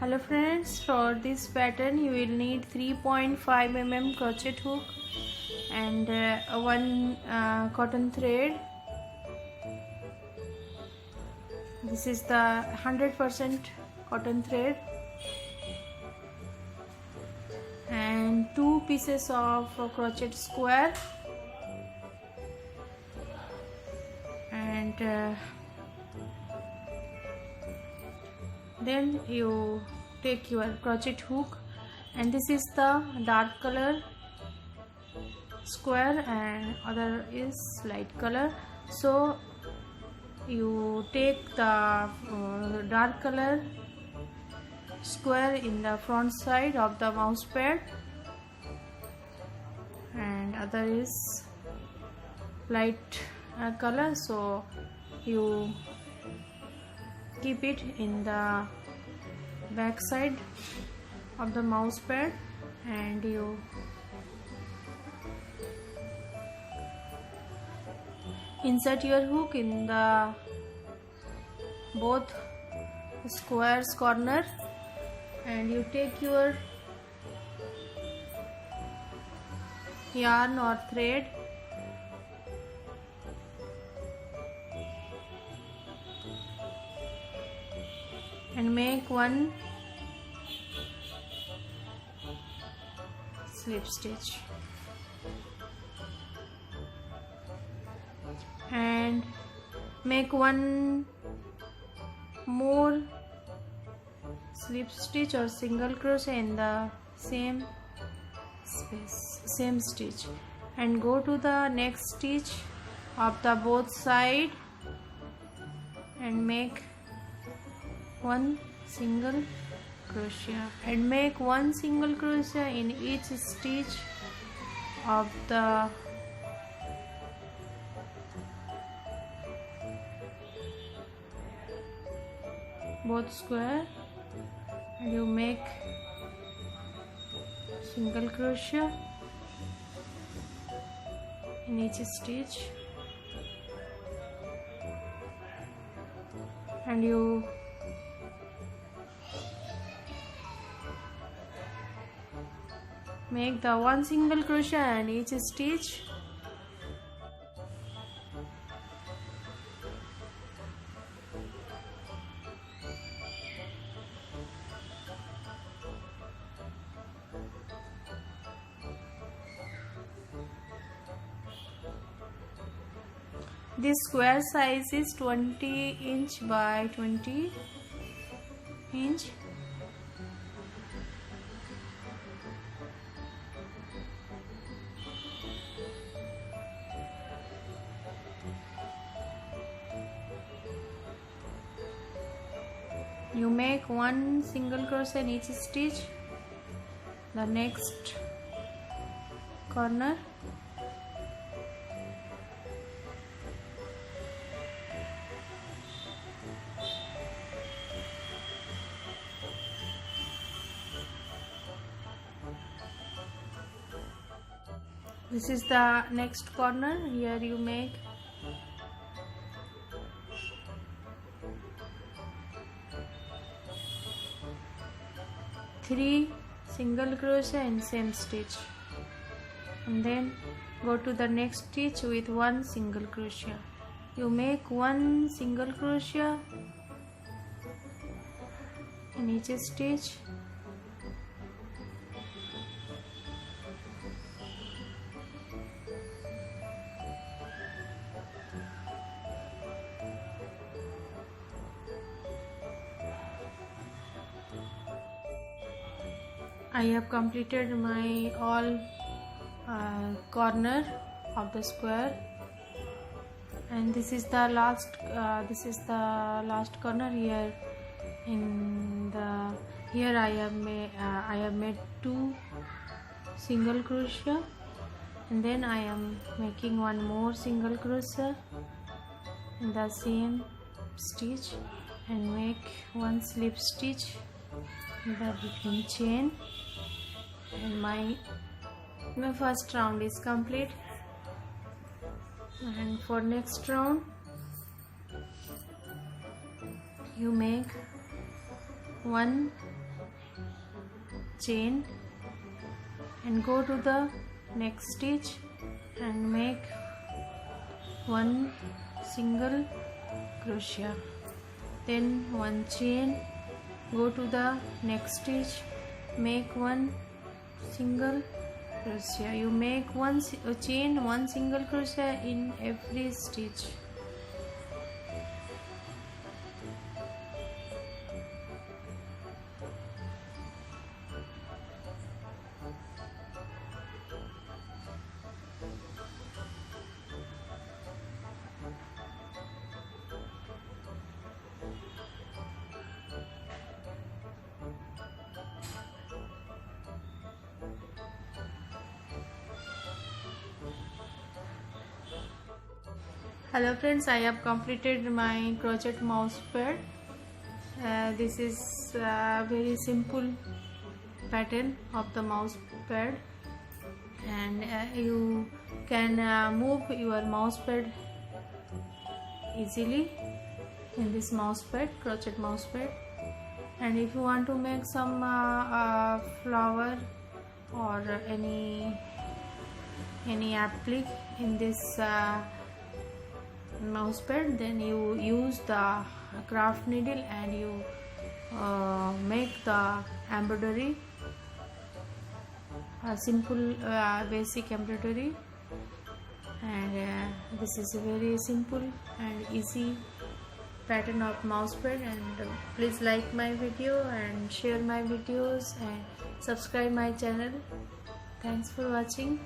Hello friends, for this pattern you will need 3.5 mm crochet hook and one cotton thread. This is the 100% cotton thread and 2 pieces of crochet square and then you take your crochet hook, and this is the dark color square and other is light color. So you take the dark color square in the front side of the mouse pad and other is light color, so you keep it in the back side of the mouse pad and you insert your hook in the both squares corner and you take your yarn or thread and make one slip stitch and make one more slip stitch or single crochet in the same space, same stitch, and go to the next stitch of the both side and make one single crochet and make one single crochet in each stitch of the both square, and you make single crochet in each stitch and you make the one single crochet in each stitch. This square size is 20 inch by 20 inch. You make one single crochet in each stitch, the next corner, this is the next corner. Here you make three single crochet in same stitch and then go to the next stitch with one single crochet. You make one single crochet in each stitch I have completed my all corner of the square, and this is the last corner. Here in the here I have made 2 single crochet and then I am making one more single crochet in the same stitch and make one slip stitch in the between chain, and my first round is complete. And for next round you make one chain and go to the next stitch and make one single crochet, then one chain, go to the next stitch, make one single crochet. You make one chain, one single crochet in every stitch. Hello friends, I have completed my crochet mouse pad. This is a very simple pattern of the mouse pad, and you can move your mouse pad easily in this mouse pad, crochet mouse pad. And if you want to make some flower or any applique in this mouse pad, then you use the craft needle and you make the embroidery, a simple basic embroidery. And this is a very simple and easy pattern of mouse pad. And please like my video and share my videos and subscribe my channel. Thanks for watching.